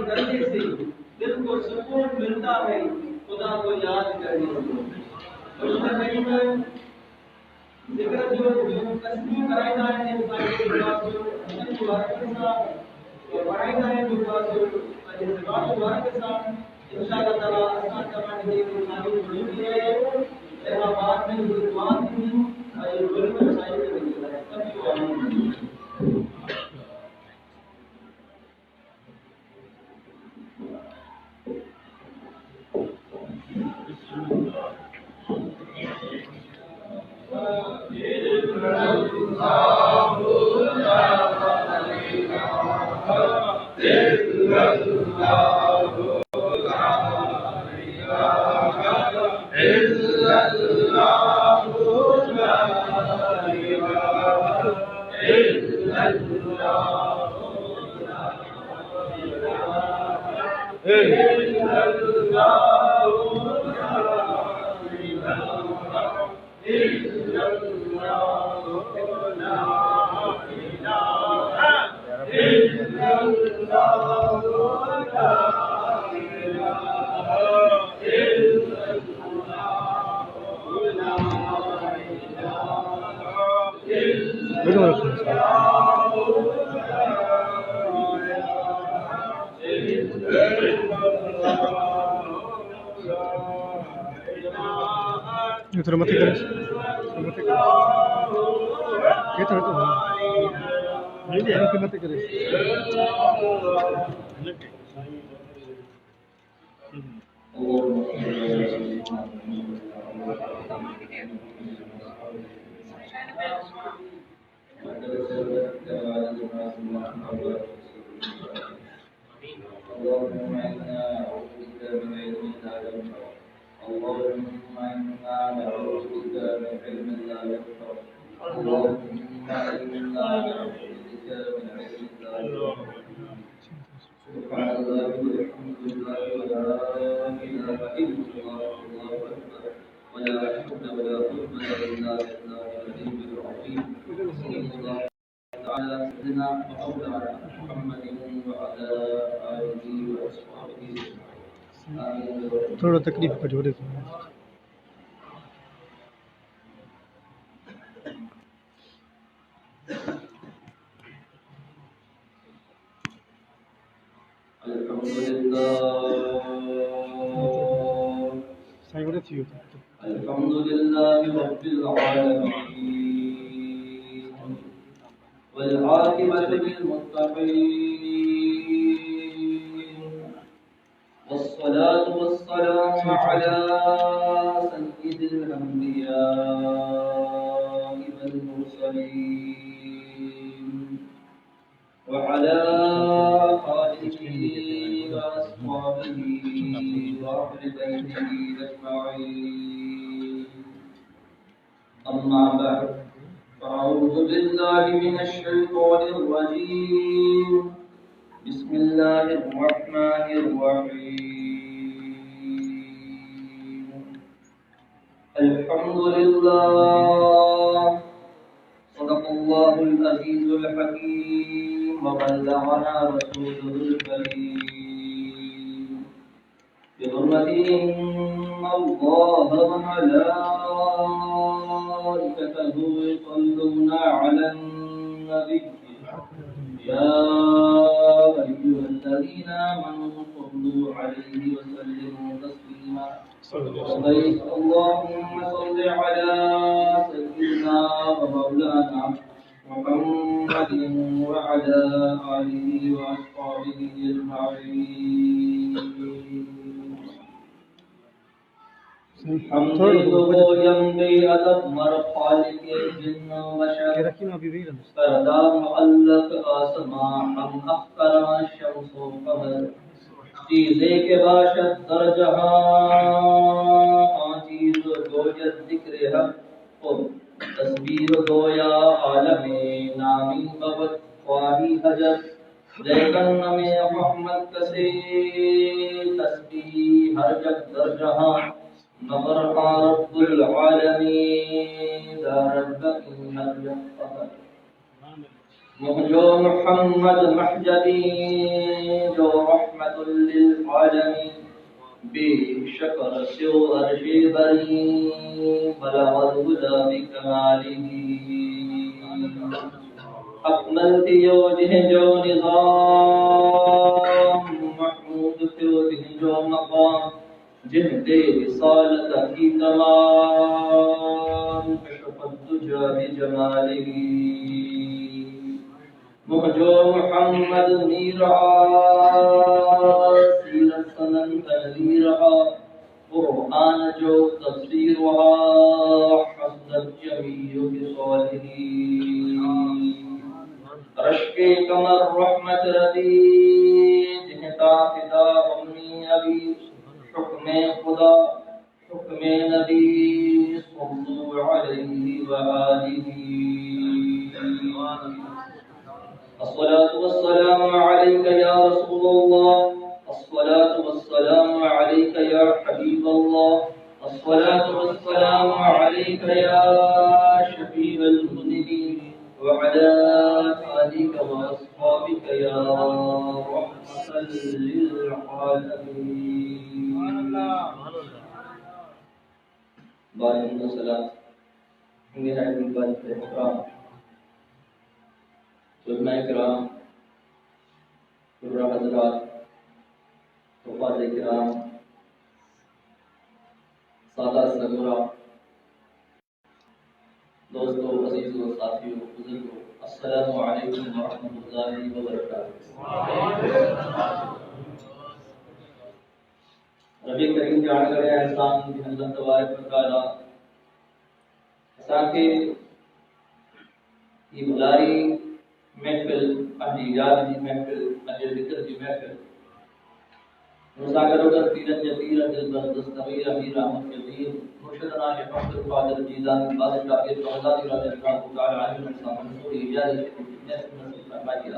کرنے سے دل کو سکون ملتا ہے خدا کو یاد کرنے سے. ذکر جو تصویر کرائے گا ہے پڑھائی گا ہے ان شاء اللہ تعالیٰ بعد میں تھوڑا تکلیف کا جوڑے الحمد لله رب العالمين والعاقبة للمتقين والصلاة والسلام على سيد الأنبياء والمرسلين وعلى آله وأصحابه وأهل بيته أجمعين. أما بعد فأعوذ بالله من الشيطان الرجيم. بسم الله الرحمن الرحيم. الحمد لله صدق الله العزيز الحكيم وبلغنا رسوله الكريم بحرمة إن الله وملائكته يصلون على النبي يا أيها الذين آمنوا صلوا عليه وسلموا تسليما. اللهم صل على سيدنا ومولانا محمد وعلى آله وأصحابه أجمعين. ينبي أدب مرقالك الجن وشر فردا معلق آسماحا أخطر الشمس وقمر چیزے کے باشد در جہاں چیز گوجد ذکر حق خود تصویر گویا عالم نامی ببت خواہی حجت لیکن نمی محمد کسی تسبیح ہر جگ در جہاں مگر رب العالمین دارد بقی ہر جگ فقط. جو محمد محجدی جو رحمت للعالمین بے شکر سو عرش بری بلغ الہدا بکمالہ اکملت وجہ جو نظام محمود وجہ جو مقام جہد رسالت کی تمام کشف الدجى بجمالہ جو محمد نیرہا سیرت سنن تنویرہا قرآن جو تفسیرہا حسنت جمیع بصالہ رشک کمر رحمت ردی جہتا فدا امی ابی حکم خدا حکم نبی صلو علیہ وآلہ الصلاة والسلام عليك يا رسول الله الصلاة والسلام عليك يا حبيب الله الصلاة والسلام عليك يا شفيع المذنبين وعلى آلك وأصحابك يا رحمة للعالمين بارك الصلاة من عباد الإكرام علماء کرام شرح حضرات حفاظ کرام سادہ سرورہ دوستو عزیزو ساتھیو بزرگو السلام علیکم ورحمۃ اللہ وبرکاتہ ربی کریم جان کرے احسان کہ اللہ تبارک و تعالی اساں کے یہ بلاری محفل اہل یاد کی محفل اہل ذکر کی محفل مساگر وگر تیرت جتیرت دلبردستویر امیر احمد کبیر مرشدنا شیخ عبد القادر جیلانی بادشاہ کے بغدادی رضی اللہ تعالی عنہ انسان منصور اجازت شریف نصیب فرمائے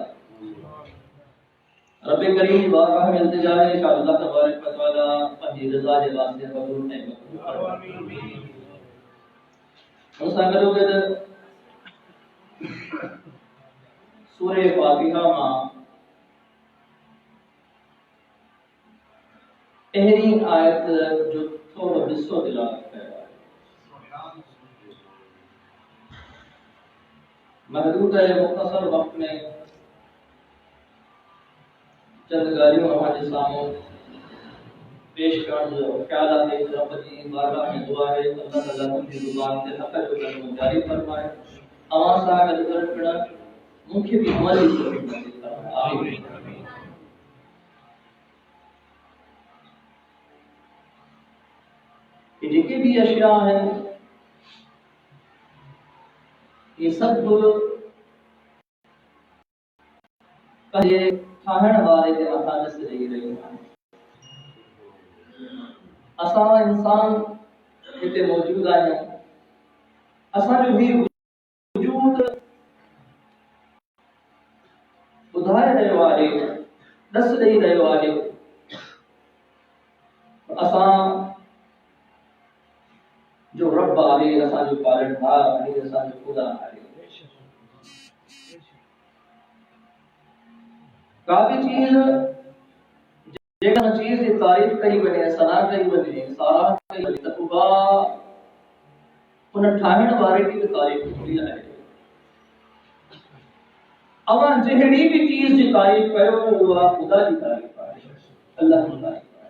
رب کریم بارگاہ میں التجا ہے کہ اللہ تبارک و تعالی اپنی رضا کے واسطے قبول نہیں آمین مساگر وگر سورہ فاتحہ ماں اہری آیت جو تھوڑا حصہ تلاوت ہے محدود ہے مختصر وقت میں چند گالیوں ہمارے سامنے پیش کرنے جو خیالات ایک رب کی بارگاہ میں دعا ہے اللہ تعالیٰ کی زبان سے حق جو کرنے جاری فرمائے آواز آگے ذکر کرنا ممکن بھی عملی صورت نصیب فرمائے آمین کہ جتنے بھی اشیاء ہیں یہ سب پہلے کھاہن والے کے مطالعے سے رہی ہیں اساں انسان جتے موجود ہیں اساں جو بھی وجود بدھائے رہے والے دس رہی رہے والے اساں جو رب آلے اساں جو پالنہار آلے اساں جو خدا آلے کافی چیز جیکن چیز کی تعریف کئی بنے سنا کئی بنے سارا کئی بنے تقبا انہیں ٹھاہن بارے کی تعریف ہوئی ہے اما جہنی بھی چیز کی تعریف کرو وہ خدا کی تعریف ہے اللہ کی تعریف ہے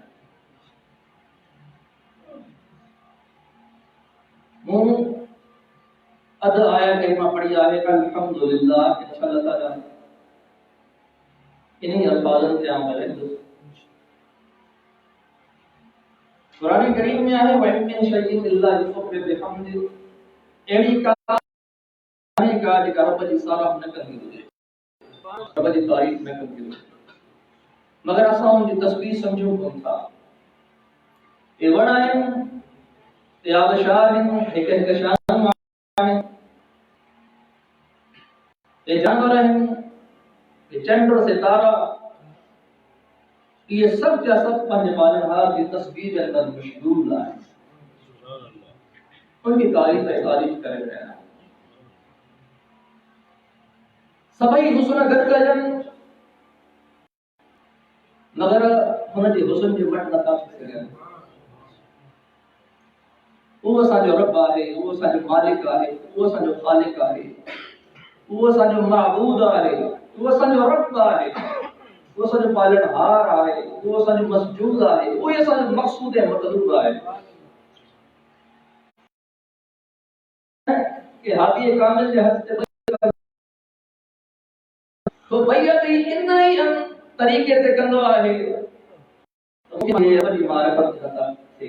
مون اد آیا کلمہ پڑھی آئے کہ الحمدللہ اچھا اللہ تعالیٰ انہیں الفاظن سے عمل ہے قرآن کریم میں آئے وَإِن مِّن شَيْءٍ إِلَّا يُسَبِّحُ بِحَمْدِهِ ایڑی کا رب جی سارا نہ کرنی ہوئے رب جی تعریف میں کرنی ہوئے مگر اساں ان کی تسبیح سمجھو کون تھا یہ وڑا ہے یہ آبشار ہے ایک شان ہے یہ جانور ہے یہ چند اور ستارہ یہ سب کا سب پنج پالنہار کی تسبیح کے اندر مشغول ہے ان کی تعریف کرے رہنا سبھی حسن گد کجن مگر ہن جي حسن جو مٹ نٿا سگهن. وہ ساجو رب ہے، وہ ساجو مالک ہے، وہ ساجو خالق ہے، وہ ساجو معبود ہے، وہ ساجو رب ہے، وہ ساجو پالنہار ہے، وہ ساجو مسجود ہے، وہ ساجو مقصود ہے مطلوب ہے کہ ہادی کامل جے ہتھ تے تو بیعت ان ہی طریقے تے کندو ہے یہ وڈی معرفت عطا تھی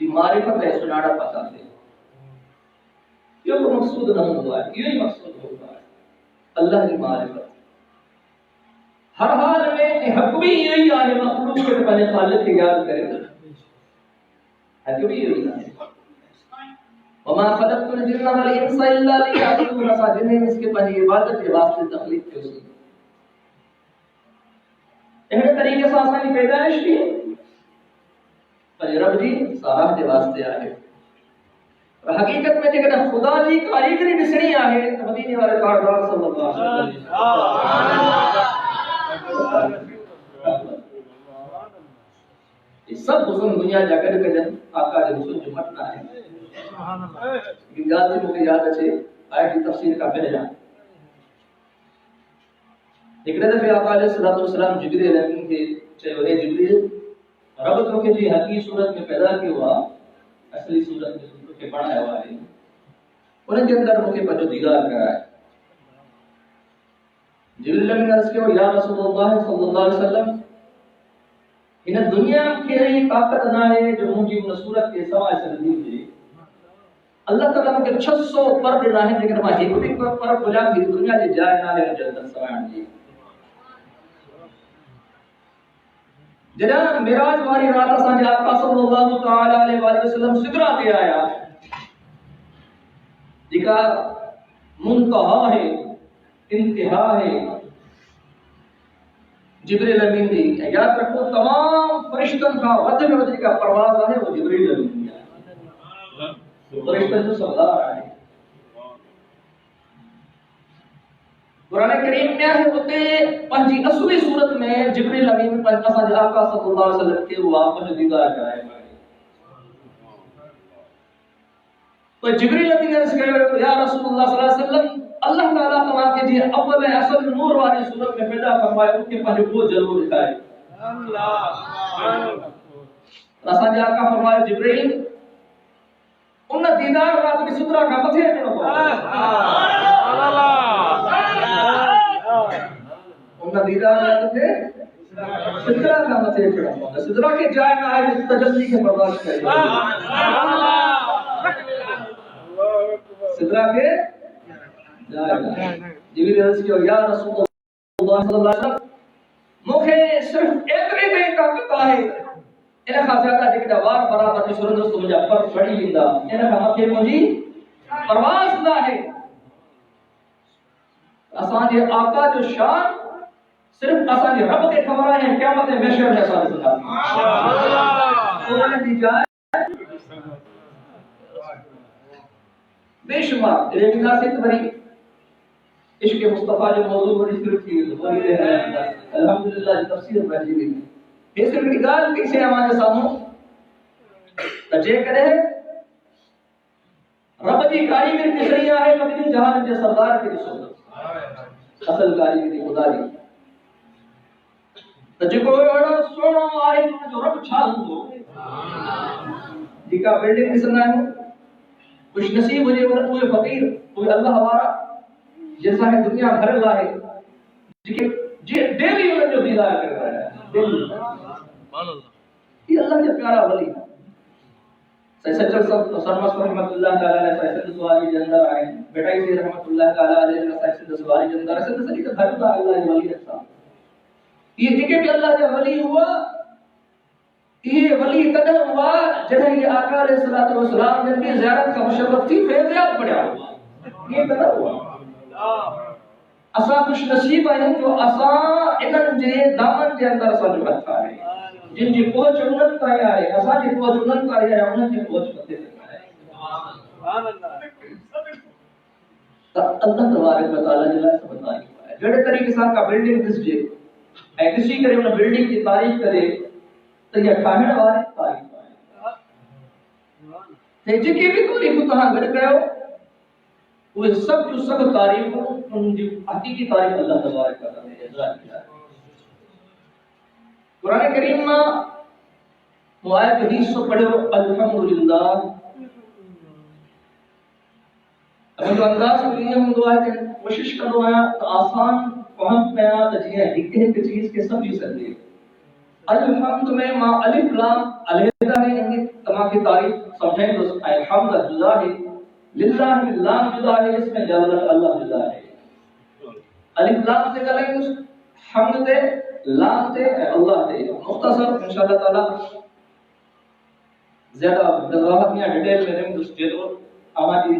دی معرفت ہے سناڑپ عطا تھی. یہ کو مقصود نہ ہوا ہے، یہی مقصود ہوتا ہے اللہ کی معرفت. ہر حال میں حق بھی یہی ہے مخلوق کے پہلے خالق کی یاد کرے حق بھی یہی ہے. وما خلقت الجن والانس الا ليعبدون ساجن اس کے پہلے عبادت کے واسطے تخلیق کی ہوئی. اہڑے طریقے سے آسانی پیدائش کی پر رب جی سارا کے واسطے آئے. حقیقت میں جے خدا جی کاریگری ڈسنی ہے تو مدینے والے کاروبار صلی اللہ علیہ وسلم یہ سب حسن دنیا جا کر کے جن آقا کے حسن جو مٹنا ہے سبحان اللہ. یاد سے مجھے یاد ہے آیت کی تفسیر کا پہلا ایک دفعہ آقا علیہ الصلوۃ والسلام جبریل امین کے چہو ہے جبریل رب تو کہ جی حقیقی صورت میں پیدا کیا ہوا اصلی صورت میں کے بڑھایا ہوا ہے انہیں کے اندر مجھے پجو دیدار کرا ہے. جبریل امین عرض کے یا رسول اللہ صلی اللہ علیہ وسلم ان دنیا کی رہی طاقت نہ ہے جو مجھے ان صورت کے سوا سے نہیں دی. اللہ تعالیٰ کے 600 پر نہ ہے لیکن میں ایک بھی پر بلا دی دنیا کی جائے نہ ہے جنت سوائن دی. جناب معراج والی رات اساں آقا صلی اللہ تعالی علیہ وآلہ وسلم سدرہ تے آیا جکا منتہا ہے انتہا ہے جبریل امین دی. یاد رکھو تمام فرشتوں کا ود میں ود کا پرواز ہے وہ جبریل امین ہے جو فرشتوں جو سردار ہے. قرآن کریم میں ہے ہوتے پنجی اصلی صورت میں جبریل امین پر اساں آقا صلی اللہ علیہ وسلم کے واپس دیدار کرائے تو جبریل امین نے کہا یا رسول اللہ صلی اللہ علیہ وسلم اللہ تعالیٰ تمہاں کے جی اول اصل نور والی صورت میں پیدا فرمائے ان کے پہلے وہ ضرور دکھائے. اساں جا کا فرمایا جبریل ان دیدار رات کی سترہ کا متھے چڑھو سبحان اللہ ان دیدار رات سے سترہ کا متھے چڑھو سترہ کے جائے نہ ہے تجلی کے برداشت کرے سبحان اللہ سترہ کے جبریل عرض کیا یا رسول اللہ صلی اللہ علیہ وسلم مکھے صرف اتنی نہیں طاقت ہے انہاں کا زیادہ جکڑا وار برابر کی سورت دوست مجھے پر پڑی لیندا انہاں کا مکھے مجھے پرواز نہ ہے. اساں جے آقا جو شان صرف اساں جے رب کے خبر ہے قیامت میں محشر میں اساں سبحان اللہ قرآن دی جائے بے شمار ایک ناسیت بری عشق مصطفیٰ جو موضوع بڑی صرف کی وہی ہے الحمدللہ تفسیر بھاجی بھی اس کی گال کیسے ہمارے سامنے تجے کرے رب کی کاریگر کی ذریعہ ہے مدین جہان کے سردار کے صورت اصل کاریگر خدا دی تجے کو اڑا سونا آئے جو رب چھال دو دیکھا بلڈنگ دسنا ہے کچھ نصیب ہو جائے کوئی فقیر کوئی اللہ ہمارا جیسا ہے دنیا بھر لا ہے جی ڈیلی انہیں جو دیدار کر رہا ہے یہ اللہ کے پیارا ولی سید سرمس رحمت اللہ تعالی علیہ سید سواری جندر آئے بیٹا ہی رحمت اللہ تعالی علیہ سید سواری جندر سید سلی کا گھر تھا اللہ ولی رکھتا یہ دیکھے کہ اللہ کا ولی ہوا یہ ولی قدر ہوا جنہیں یہ آقا علیہ الصلوۃ والسلام جن کی زیارت کا مشرف تھی فیضیات پڑھا ہوا یہ قدر ہوا اساں خوش نصیب ہیں جو اساں انہن جے دامن کے اندر اساں جو ہتھ آئے جن جی پہنچ انہن کا ہے اساں جی پہنچ انہن کا ہے انہن جی پہنچ پتے ہے سبحان اللہ تو اللہ تبارک و تعالی جل سبحانہ ہے جڑے طریقے سے کا بلڈنگ دس جے اے کسی کرے ان بلڈنگ کی تعریف کرے تو یہ ٹھاہن والے تعریف تے جے بھی تعریف تہاں گڈ کیو وہ سب جو سب تعریف ان دی حقیقی تعریف اللہ تبارک و تعالی ہے. قرآن کریم میں آیت حدیث کو پڑھو الحمدللہ اب جو انداز کو لیے ہم دعا ہے کوشش کرو ہے تو آسان فہم پیا تجھے ایک ایک چیز کے سمجھ سکتے الحمد میں ما الف لام علیحدہ ہے ان کی تمام کی تعریف سمجھیں تو الحمد جدا ہے للہ لام جدا ہے اس میں جلالت اللہ جدا ہے الف لام سے کریں گے حمد تے لام تے اللہ تے مختصر انشاءاللہ تعالی زیادہ وضاحت یا ڈیٹیل میں نہیں دوست دے دو ہماری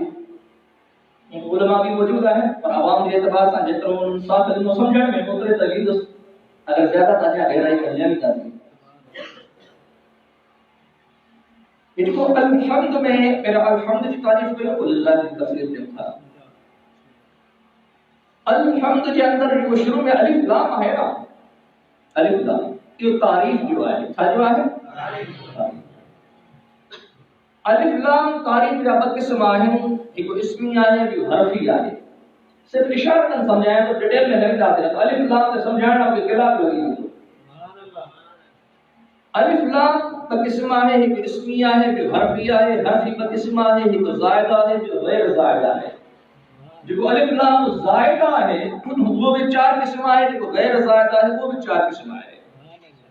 علماء بھی موجود ہیں اور عوام کے اعتبار سے جتروں ساتھ علم سمجھن میں اترے تغیر اگر زیادہ تاجہ گہرائی کرنے بھی کرتی ان کو الحمد میں میرا الحمد کی تعریف کو اللہ کی تفسیر میں تھا الحمد کے اندر جو شروع میں الف لام ہے نا الف لام یہ تعریف جو ہے جو ہے الف لام تعریف کا بد قسم ہے ایک اسمی ہے جو حرفی ہے صرف اشارہ کر سمجھایا تو ڈیٹیل میں نہیں جاتے تو الف لام سے سمجھانا کہ خلاف لگی الف لام کا قسم ہے ایک اسمی ہے جو حرفی ہے حرفی کا قسم ہے ایک زائدہ ہے جو غیر زائدہ ہے جو الف لام زائدہ ہے وہ بھی چار قسم ہے جو غیر زائدہ ہے وہ بھی چار قسم ہے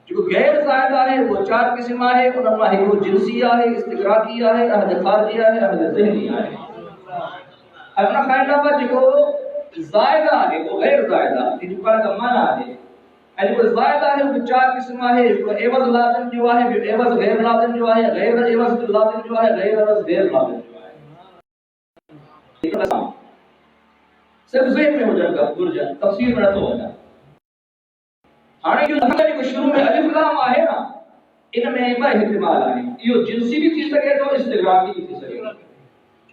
جو غیر زائدہ ہے وہ چار قسم ہے ان میں ہے وہ جنسیہ ہے استغراقیہ ہے اہل خارجیہ ہے اہل ذہنیہ ہے اپنا قاعدہ پر جو زائدہ ہے وہ غیر زائدہ یہ جو کا معنی ہے جو زائدہ ہے وہ چار قسم ہے عوض لازم جو ہے جو عوض غیر لازم جو ہے غیر عوض لازم جو ہے غیر عوض غیر لازم جو ہے صرف ذہن میں ہو جائے گا گرجا تفسیر میں تو ہوگا ہاں جو ہمارے کو شروع میں الف لام ہے نا ان میں ایک احتمال ہے یہ جنسی بھی تھی سکے تو استغراقی بھی تھی سکے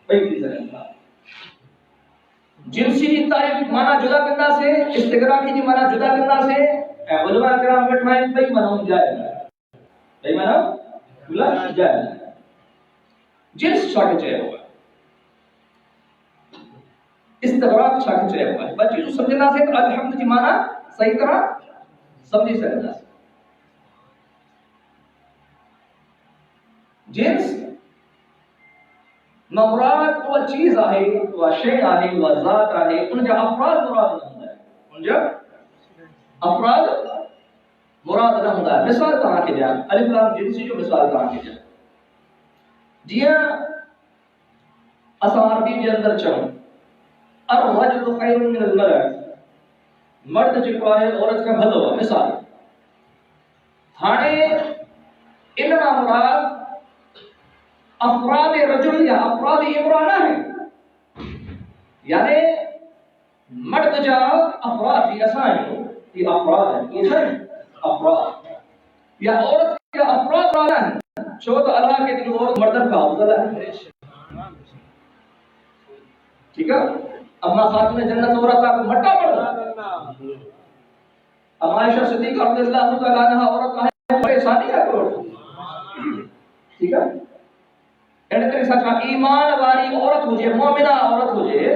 بھائی تھی سکے جنسی کی تعریف معنی جدا کرنا سے استغراقی کی معنی جدا کرنا سے علماء کرام فرمائیں بھائی معنی جائز ہے بھائی معنی جائز ہے جنس چھاٹے چاہے ہوگا استغراق چھاٹے چاہے ہوگا بچے جو سمجھنا سے الحمد کی معنی صحیح طرح سمجھی سکتا ہے جنس مراد وہ چیز ہے وہ شے ہے وہ ذات ہے ان جو افراد مراد ہوتا ہے ان جو افراد مراد نہ ہوتا ہے مثال کہاں کے جائے الف لام جنسی جو مثال کہاں کے جائے جیاں اساں عربی کے اندر چلو الرجل خیر من المرأة مرد جو ہے عورت کا بھلا ہوا مثال ہانے انما مراد افراد رجل یا افراد امرانہ ہے یعنی مرد جا افراد کی اسائیں یہ افراد ہے یہ ہے افراد یا عورت کے افراد والا ہے چوت اللہ کے دن عورت مردن کا افضل ہے ٹھیک ہے اما خاتون جنت عورت کا مٹا پڑا اب عائشہ صدیقہ رضی اللہ تعالی عنہا عورت ہے پریشانی ہے ٹھیک ہے ایڈ کرے سچا ایمان والی عورت ہو جے مومنہ عورت ہو جے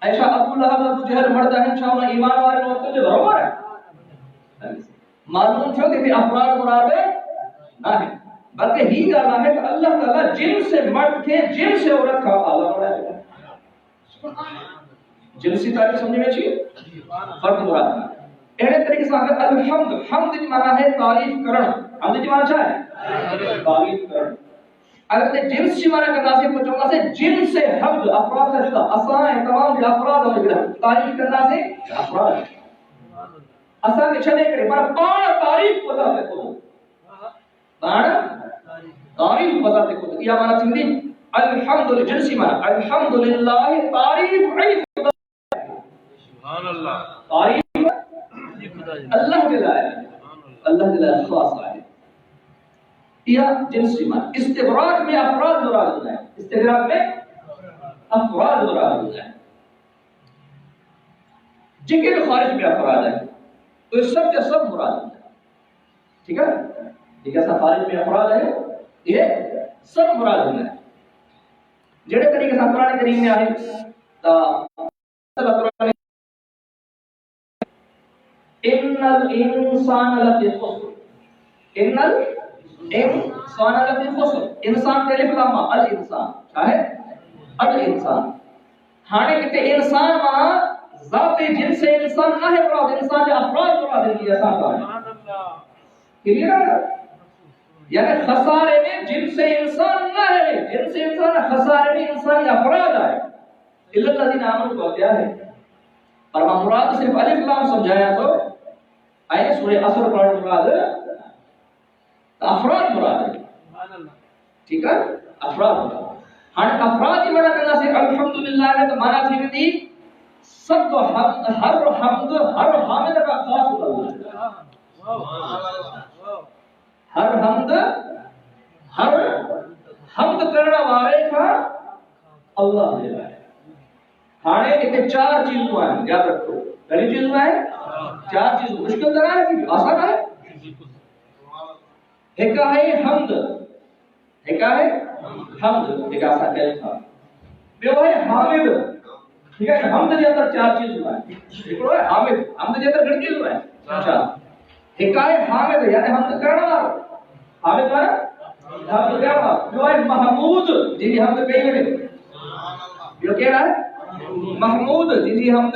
ایسا ابو لہب ابو جہل مرد ہیں چاہو ایمان والی عورت جو برابر ہے معلوم تھو کہ افراد مراد نہ ہے بلکہ ہی گالا ہے کہ اللہ تعالی جن سے مرد کے جن سے عورت کا اعلی بنایا ہے جنسی تعریف سمجھ میں چاہیے فرق مراد ہے ایڈ طریقے سے اگر الحمد حمد کی معنی ہے تعریف کرنا حمد کی معنی کیا ہے تعریف کرنا اگر تے جنس کی معنی کرنا سے پوچھوں سے جن سے حمد افراد کا جدا اساں تمام افراد ہو گئے تعریف کرنا سے افراد اساں کے چلے کرے پر پان تعریف پتا ہے تو پان تعریف پتا ہے تو یہ معنی سمجھی الحمد جنسی معنی الحمدللہ تعریف سبحان اللہ تعریف اللہ جلال خاص ہے یہ جنسی معنی استغراق میں افراد مراد ہوتا ہے استغراق میں افراد مراد ہوتا ہے جن کے خارج میں افراد ہیں تو یہ سب کے سب مراد ہیں. ٹھیک ہے، یہ کیسا خارج میں افراد ہے، یہ سب مراد ہیں. جڑے طریقے سے قرآن کریم میں آئے تا اللہ تعالی ان الانسان لفی خسر، ان الانسان لفی خسر، انسان کے الف لام الانسان کیا ہے، الانسان. ہانے کتے انسان ما ذات جن سے انسان نہ ہے، مراد انسان کے افراد مراد ہے. ایسا کا ہے کلیئر ہے، یعنی خسارے میں جن سے انسان نہ ہے، جن سے انسان خسارے میں انسانی افراد آئے. الا الذین آمنوا کو کیا ہے، اور مراد صرف الف لام سمجھایا تو آئے سورہ اثر پڑھ مراد افراد مراد ہے. ٹھیک ہے، افراد مراد. ہر افراد ہی مراد کرنا سے الحمدللہ نے تو مانا تھی دی سب کو ہر حمد ہر حامد کا خاص اللہ، ہر حمد ہر حمد کرنا والے کا اللہ دے رہا ہے. ہانے کتے چار چیزوں ہیں، یاد رکھو پہلی چیز ہے چار چیز. مشکل طرح ہے کہ آسان ہے. ایک ہے حمد، ایک ہے حمد، ایک آسان کلمہ. جو ہے حامد. ٹھیک ہے، حمد کے اندر چار چیز ہے. ایک ہے حامد، حمد کے اندر گھر چیز ہے. اچھا، ایک ہے حامد یعنی حمد کرنا والا. حامد ہے حمد کرنا والا. جو ہے محمود جی بھی حمد کئی بنے. جو کہہ رہا ہے محمود جی حمد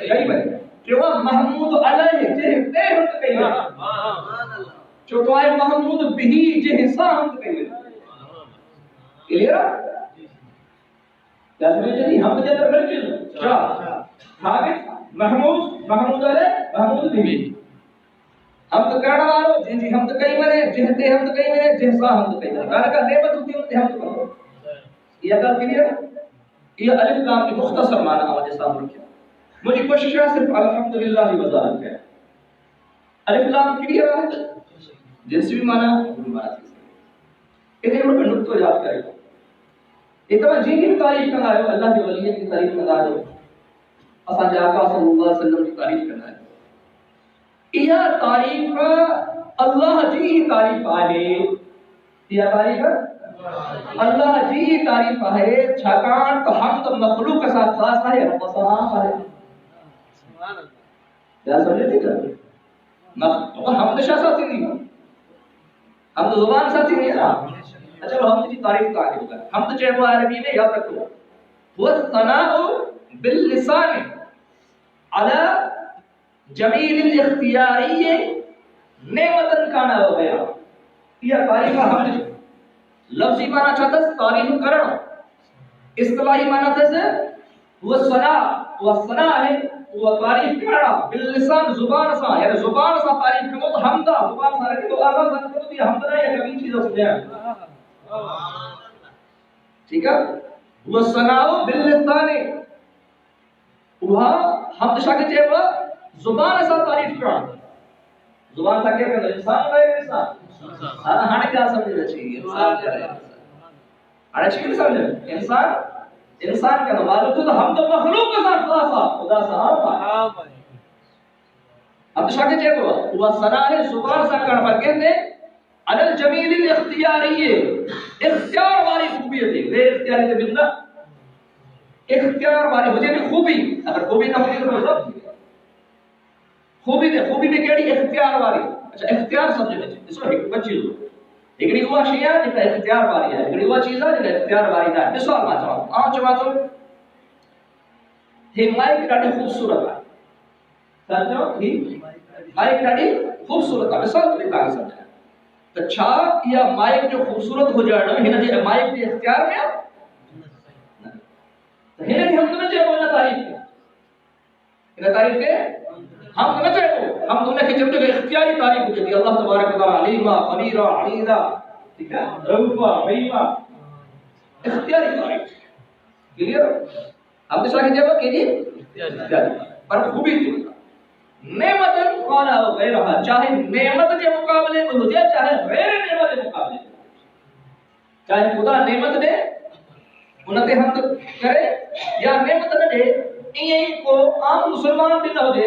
کئی بنے. جو محمود علیہ جہ تے حمد کئی بنے. جو تو ہے محمود بھی جہ سا حمد کئی بنے. کلیئر کیا سمجھ جی؟ ہم کے اندر ہر چیز کیا حامد محمود محمود علیہ محمود بھی. ہم تو کرنا والو جن جی ہم تو کئی بنے، جہتے ہم تو کئی بنے، جہسا ہم تو کئی بنے. ہر کا نعمت ہوتی ہے ہم تو کرو. یہ اگر کلیئر یہ الف لام کی مختصر معنی ہے جیسا ہم رکھیں. مجھے کوشش ہے صرف الحمدللہ کی وضاحت ہے. الف لام کلیئر ہے جس بھی معنی ادھر پر نقطہ یاد کرے گا. اتنا جن کی تعریف کرنا ہے اللہ کے ولی کی تعریف کرنا ہے، اساں جے آقا صلی اللہ علیہ وسلم کی تعریف کرنا ہے. یہ تعریف اللہ جی کی تعریف ہے. یہ تعریف اللہ جی کی تعریف ہے. چھکان تو ہم تو مخلوق کے ساتھ خاص ہے، رب سلام ہے. سبحان اللہ. کیا سمجھے ٹھیک ہے؟ ہم تو شاہ ساتھی نہیں، ہم تو زبان ساتھی نہیں ہے. اچھا ہم کی تعریف کا ہے. ہم تو چاہے وہ عربی میں یاد رکھو وہ ثناء باللسان على جمیل الاختیاری نعمتن کانا ہو گیا. یہ تعریف ہم لفظی معنی چاہتا ہے تعریف کرنا، اصطلاحی معنی تھا وہ ثناء ہے وہ تعریف کرنا باللسان زبان سے، یعنی زبان سے تعریف کرو تو حمد زبان سے رکھو تو آغاز کرو تو یہ حمد نہ یہ کبھی چیز سمجھا. ٹھیک ہے، وہ ثناء باللسان وہ حمد شاکر چاہے زبان سے تعریف کرنا. زبان سے کیا کرنا انسان ہے انسان ہاں کیا سمجھنا چاہیے انسان کیا ہے ہر چیز سمجھ انسان انسان کا معلوم تو ہم تو مخلوق کے ساتھ خدا صاحب اب شاکر چاہے وہ ثناء ہے زبان سے کرنا پر کہتے ہیں عدل جمیل الاختیاری اختیار والی خوبی ہے. غیر اختیاری سے بندہ اختیار والی ہو جائے خوبی. اگر خوبی نہ ہوگی تو سب خوبی میں کیڑی اختیار والی. اچھا اختیار سمجھنا چاہیے اس کو حکمت چیز ایکڑی ہوا شیء ہے جس اختیار والی ہے، ایکڑی ہوا چیز ہے جس اختیار والی ہے. مثال ما چاہوں عام چاہوں یہ مائک ڈاڈی خوبصورت ہے. سمجھو ہی مائک ڈاڈی خوبصورت ہے. مثال کے طور سمجھنا تو چھا یا مائک جو خوبصورت ہو جائے نا ہن جی مائک کے اختیار میں تو ہن ہم تو چاہے وہ تعریف ہے تعریف کے ہم نہ چاہے ہم تم نے کہ جب اختیاری تعریف ہوتی ہے اللہ تبارک و تعالی علیما قدیرا علیدا ٹھیک ہے رؤفا رحیما اختیاری تعریف کلیئر. ہم تو چاہے جب کہ اختیاری پر خوبی تھی نعمتن خانا ہو غیرہ چاہے نعمت کے مقابلے میں ہو جائے چاہے غیر نعمت کے مقابلے میں چاہے خدا نعمت دے انتے ہم کرے یا نعمت نہ دے ائیں کو عام مسلمان بھی نہ ہوجے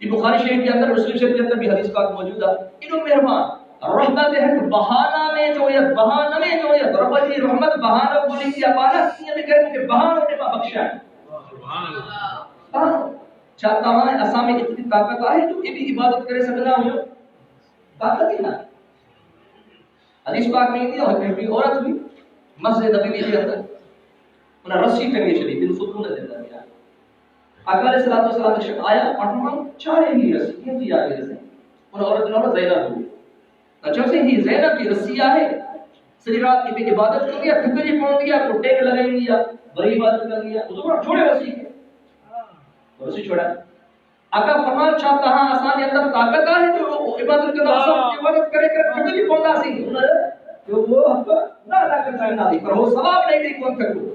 یہ بخاری شریف کے اندر مسلم شریف کے اندر بھی حدیث پاک موجود ہے. انہوں مہربان رحمت ہے کہ بہانہ میں جو ہے بہانہ میں جو ہے رب کی رحمت بہانہ بولی کی امانت یہ بھی کریں کہ بہانہ نے بخشا ہے. سبحان اللہ. چاہتا ہوں اساں میں اتنی طاقت ہے تو یہ بھی عبادت کرے سکنا ہو طاقت ہی نہ. حدیث پاک میں دی اور ایک عورت ہوئی مسجد نبوی کے اندر انہیں رسی ٹنگی چلی دل سکون دے دیا. آقا علیہ الصلوۃ والسلام نے شک آیا اور چاہے ہی رسی کیوں دی آگے سے انہیں عورت نام زینب ہوئی. اچھا سے ہی زینب کی رسی ہے سری رات کی عبادت کر دیا ٹھکری پہنچ گیا کو ٹیک لگا دیا بڑی عبادت کر دیا تو چھوڑے رسی کے رسی چھوڑا. آقا فرمان چاہتا ہاں آسان اندر طاقت ہے جو عبادت کے دعا سب عبادت کرے کر ٹھکری پہنچا سی جو وہ نہ ادا کرنا نہ دی پر وہ ثواب نہیں دی کون کرو.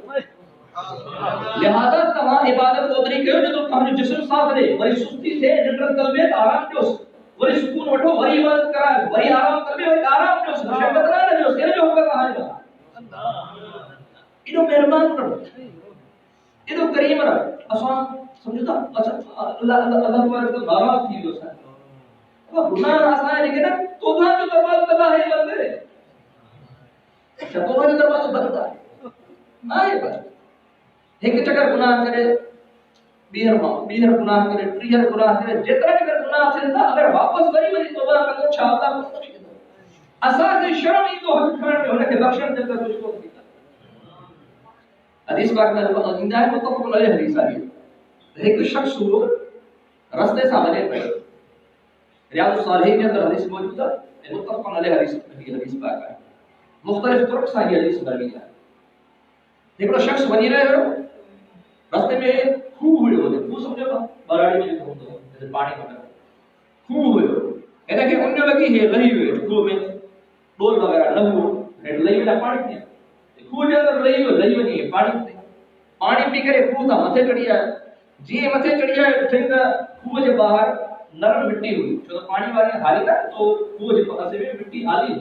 لہذا تمام عبادت کو ادری کرو جو تم جسم صاف رہے وہی سستی سے جنرل قلبے آرام جو وہی سکون وٹھو وہی عبادت کرا وہی آرام کرے وہی آرام جو شہوت نہ رہے اس کے جو ہوگا کہا ہے انہوں مہربان کرو انہوں کریم رہا آسان سمجھتا. اچھا اللہ تبارک و تعالی ناراض تھی اس سے اب گناہ آسان ہے لیکن توبہ جو دروازہ بندہ ہے بندے توبہ جو دروازہ بندہ ہے نہ یہ بات ایک چکر گناہ کرے بیہر گناہ کرے ٹریہر گناہ کرے جتنا چکر گناہ تھا اگر واپس وری توبہ کرے چھاوتا کو نہیں دیتا اساس شرم ہی تو حق کھڑ میں ہونے کے بخشن دے کر تجھ کو دیتا. حدیث پاک میں زندہ ہے متفق علیہ حدیث ہے. ایک شخص ہو راستے سے بنے پڑے ریاض الصالحین کے اندر حدیث موجود ہے متفق علیہ حدیث پاک ہے مختلف طرق سے یہ حدیث بنی ہے. ایک شخص بنی رہے ہو راستے میں خوہ ہوئے ہوتے خوہ سمجھو گا براڑی میں ہوتے پانی کا خوہ ہوئے ہو ایسا کہ انہوں لگی ہے لہی ہوئے خوہ میں ڈول وغیرہ لہو لہی میں پانی پیا خوہ کے اندر لہی ہوئے لہی میں پانی پی کر خوہ تھا متھے چڑھیا جی متھے چڑھیا ٹھیک خوہ کے باہر نرم مٹی ہوئی جو پانی والی حالت ہے تو خوہ کے پاس میں مٹی آلی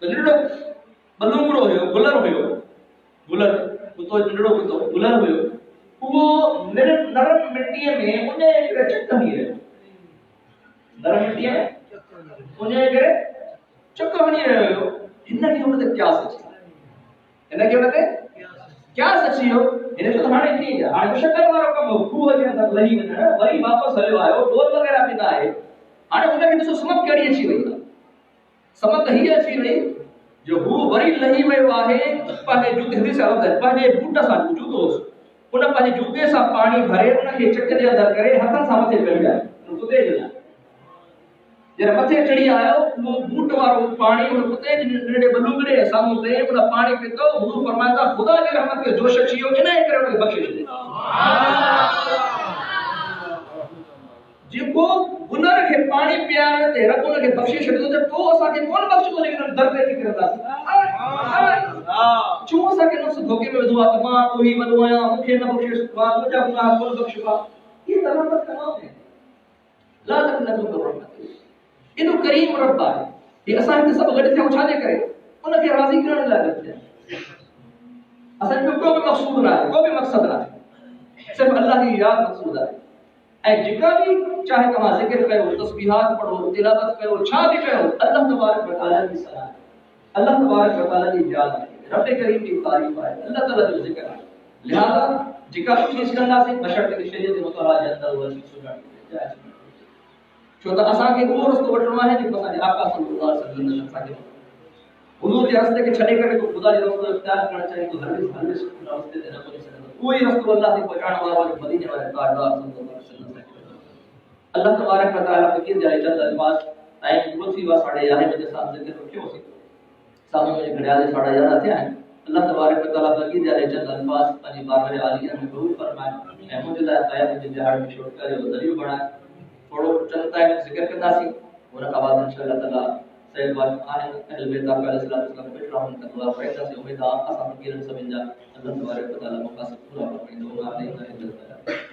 تو جڑو بلونگڑو ہوئے گلر ہوئے گلر تو جڑو تو گلر ہوئے وہ نرم مٹی میں انہیں ایک چک نہیں رہے نرم مٹی میں انہیں ایک چک نہیں رہے ہو انہیں کی ہوتے کیا سچی انہیں کی ہوتے کیا سچی ہو انہیں تو ہمارے ٹھیک ہے آج شکر واروں کا خوہ کے اندر لہی میں ہے وہی واپس ہلے آئے ہو ڈول وغیرہ بھی نہ آئے آج انہیں کی تو سمت کیڑی اچھی ہوئی سمت ہی اچھی ہوئی جو ہو وری لہی میں واہے پہلے جو حدیث سے آتا ہے پہلے بوٹا سا جو دوست انہیں پہلے جوتے سا پانی بھرے انہیں کے چکر دے اندر کرے ہتھن سا متھے چڑھ جائے ان کو دے دینا جب متھے چڑھی آیا وہ بوٹ وارو پانی ان کو دے نڑے بلوگڑے سامو دے انہیں پانی پہ تو حضور فرماتا خدا کی رحمت کے جو شخصی ہو انہیں کرے انہیں بخشش دے جن کو گناہ کے پانی پیانے تے رب انہیں بخشش دے تو اسا کے کون بخش کو لیکن درد کی کرتا چوں اسا کے نفس دھوکے میں دعا تمام وہی بنوایا مکھے نہ بخشش بات مجھا گناہ کون بخشوا یہ رحمت کا نام ہے لا تقنطوا من رحمت انو کریم رب ہے یہ اسا کے سب گڈ تھے اچھالے کرے انہیں کے راضی کرنے لگے اصل میں کوئی مقصود نہ ہے کوئی مقصد نہ ہے صرف اللہ کی یاد مقصود ہے اے جگہ بھی چاہے کما ذکر کرو تسبیحات پڑھو تلاوت کرو چھا بھی کرو اللہ تبارک و تعالی کی صلاح اللہ تبارک و تعالی کی یاد ہے رب کریم کی تعریف ہے اللہ تعالی کا ذکر ہے لہذا جگہ چیز کرنا سے بشرط کی شریعت متعال اندر وہ چیز سنا چھوٹا اساں کے وہ رستہ وٹنا ہے جو پسند آقا صلی اللہ علیہ وسلم نے حضور کے راستے کے چھڑے کرنے کو خدا کے راستے اختیار کرنا چاہیے تو ہر راستے دینا کوئی کوئی رستہ اللہ سے پہنچانے والا اور مدینے والے تاجدار صلی اللہ علیہ وسلم اللہ تبارک و تعالی فقیر جائے چند الفاظ ٹائم بہت سی بات 11:30 بجے ساتھ ذکر رکھے ہو سکتے سامنے مجھے گھڑیالے 11:30 تھے اللہ تبارک و تعالی فقیر جائے چند الفاظ پنی بارگاہ عالیہ میں ضرور فرمائے اے مجھے ہدایت مجھے جہاد میں چھوڑ کر اور ذریعہ بنائے تھوڑا چند ٹائم ذکر کرنا سی اور بعد انشاءاللہ تعالی سید بات اہل بیت علیہ السلام بیٹھ رہا ہوں اللہ فائدہ سے امید آقا صاحب کی رحمت سمجھا اللہ تبارک و تعالی مقاصد پورا فرمائے دعا نہیں ہے